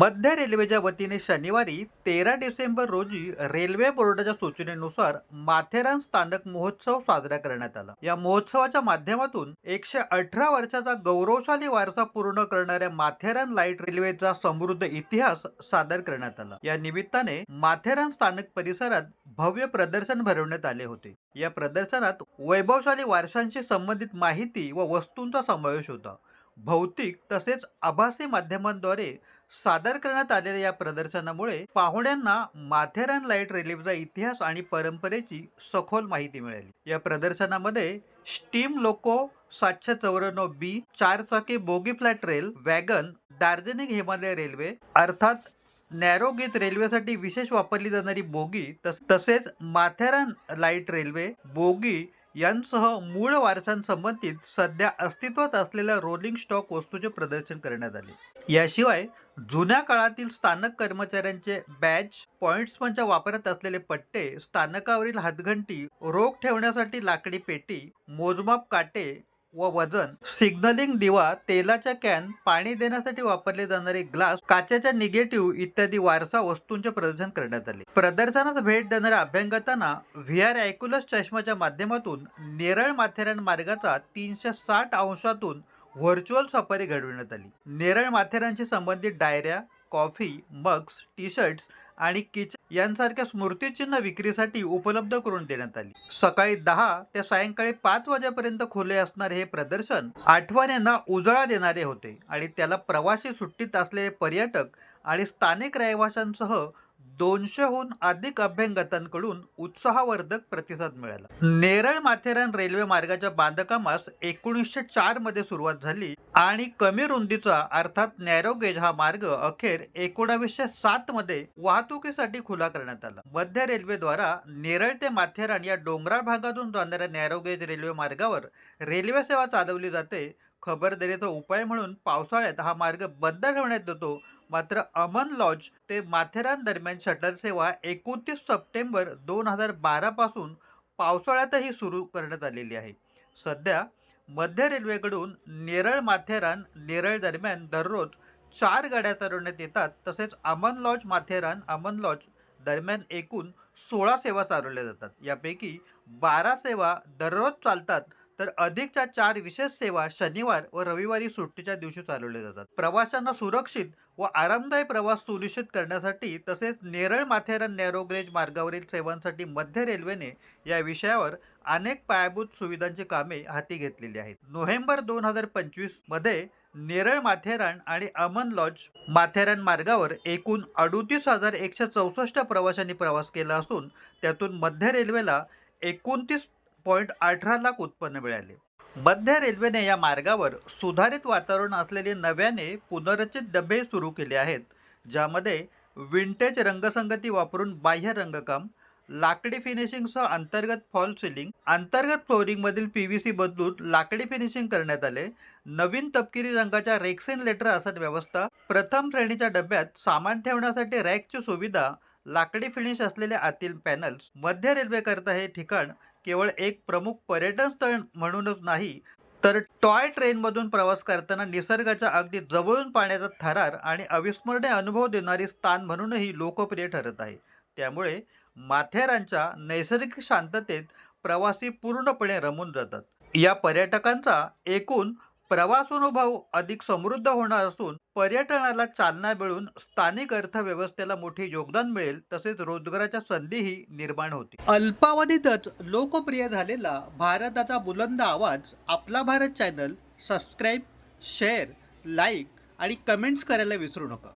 मध्य रेल्वेच्या वतीने शनिवारी 13 डिसेंबर रोजी रेल्वे बोर्डाच्या सूचनेनुसार माथेरान स्थानक महोत्सव साजरा करण्यात आला। या महोत्सवाच्या माध्यमातून 118 वर्षाचा गौरवशाली वारसा पूर्ण करणाऱ्या माथेरान लाईट रेल्वेचा समृद्ध इतिहास सादर करण्यात आला। या निमित्ताने माथेरान स्थानक परिसरात भव्य प्रदर्शन भरवण्यात आले होते। या प्रदर्शनात वैभवशाली वारशांशी संबंधित माहिती व वस्तूंचा समावेश होता। भौतिक तसेच आभासी माध्यमांद्वारे सादर करण्यात आलेल्या या प्रदर्शनामुळे पाहुण्यांना माथेरान लाईट रेल्वेचा इतिहास आणि परंपरेची सखोल माहिती मिळाली। या प्रदर्शनामध्ये स्टीम लोको 794 बी, 4 चाकी bogie flat rail wagon, Darjeeling Himalaya railway अर्थात नॅरो गेज रेल्वेसाठी विशेष वापरली जाणारी बोगी तसेच माथेरान लाईट रेल्वे बोगी यांसह मूळ वारसांसंबंधित सध्या अस्तित्वात असलेल्या रोलिंग स्टॉक वस्तूंचे प्रदर्शन करण्यात आले। याशिवाय जुन्या काळातील स्थानक कर्मचाऱ्यांचे बॅच, पॉइंट्सच्या वापरात असलेले पट्टे, स्थानकावरील हातघंटी, रोख ठेवण्यासाठी लाकडी पेटी, मोजमाप काटे व वजन, सिग्नलिंग दिवा, तेलाच्या कॅन, पाणी देण्यासाठी वापरले जाणारे ग्लास, काचेच्या निगेटिव्ह इत्यादी वारसा वस्तूंचे प्रदर्शन करण्यात आले। प्रदर्शनास भेट देणाऱ्या अभ्यंगतांना व्हीआर ॲक्युलस चष्म्याच्या माध्यमातून नेरळ माथेरान मार्गाचा 360 अंशातून व्हर्च्युअल सफारी घडविण्यात आली। नेरळ माथेरानशी संबंधित डायऱ्या, कॉफी मग्स, टी शर्ट्स आणि किचन यांसारख्या स्मृतिचिन्ह विक्रीसाठी उपलब्ध करून देण्यात आली। सकाळी 10 ते सायंकाळी 5 वाजेपर्यंत खुले असणारे हे प्रदर्शन आठवण्यांना उजाळा देणारे होते आणि त्याला प्रवासी, सुट्टीत असलेले पर्यटक आणि स्थानिक रहिवाशांसह 200हून अधिक अभ्यंगतांकडून उत्साहवर्धक प्रतिसाद मिळाला। नेरळ माथेरान रेल्वे मार्गाच्या बांधकामास 1904 मध्ये सुरुवात झाली आणि कमी रुंदीचा अर्थात नॅरो गेज हा मार्ग अखेर 1907 मध्ये वाहतुकीसाठी खुला करण्यात आला। मध्य रेल्वेद्वारा नेरळ ते माथेरान या डोंगराळ भागातून जाणाऱ्या नॅरो गेज रेल्वे मार्गावर रेल्वे सेवा चालवली जाते। खबरदारीचा उपाय म्हणून पावसाळ्यात हा मार्ग बंद ठेवण्यात येतो, मात्र अमन लॉज ते माथेरान दरम्यान शटल सेवा 29 सप्टेंबर 2012 पासून पावसाळ्यातही सुरू करण्यात आलेली आहे। सध्या मध्य रेल्वेकडून नेरळ माथेरान नेरळ दरम्यान दररोज 4 गाड्या चालवण्यात येतात। तसेच अमन लॉज माथेरान अमन लॉज दरम्यान एकूण 16 सेवा चालवल्या जातात। यापैकी 12 सेवा दररोज चालतात, तर अधिकच्या 4 विशेष सेवा शनिवार व रविवारी सुट्टीच्या दिवशी चालवल्या जातात। प्रवाशांना सुरक्षित व आरामदायी प्रवास सुनिश्चित करण्यासाठी तसेच नेरळ माथेरान नॅरो गेज मार्गावरील सेवांसाठी मध्य रेल्वेने या विषयावर अनेक पायाभूत सुविधांची कामे हाती घेतलेली आहेत। नोव्हेंबर 2025 मध्ये नेरळ माथेरान आणि अमन लॉज माथेरान मार्गावर एकूण 38,164 प्रवाशांनी प्रवास केला असून त्यातून मध्य रेल्वेला 29.18 लाख उत्पन्न मिळाले। मध्य रेल्वेने या मार्गावर सुधारित वातावरण असलेले नव्याने पुनर्रचित डबे सुरू केले आहेत, ज्यामध्ये विंटेज रंगसंगती वापरून बाह्य रंगकाम, लाकडी फिनिशिंगसह अंतर्गत फॉल सिलिंग, अंतर्गत फ्लोरिंगमधील पीव्हीसी बदलून लाकडी फिनिशिंग करण्यात आले। नवीन तपकिरी रंगाच्या रेक्सिन लेटर आसन व्यवस्था, प्रथम श्रेणीच्या डब्यात सामान ठेवण्यासाठी रॅकची सुविधा, लाकडी फिनिश असलेले आतील पॅनल्स। मध्य रेल्वेकरता हे ठिकाण केवळ एक प्रमुख पर्यटन स्थळ म्हणूनच नाही, तर टॉय ट्रेनमधून प्रवास करताना निसर्गाच्या अगदी जवळून पाहण्याचा थरार आणि अविस्मरणीय अनुभव देणारी स्थान म्हणूनही लोकप्रिय ठरत आहे। त्यामुळे माथेरानच्या नैसर्गिक शांततेत प्रवासी पूर्णपणे रमून जातात। या पर्यटकांचा एकूण प्रवासानुभव अधिक समृद्ध होणार असून पर्यटनाला चालना मिळून स्थानिक अर्थव्यवस्थेला मोठे योगदान मिळेल, तसेच रोजगाराच्या संधीही निर्माण होतील। अल्पावधीतच लोकप्रिय झालेला भारताचा बुलंद आवाज आपला Bharat channel subscribe, share, like आणि कमेंट्स करायला विसरू नका।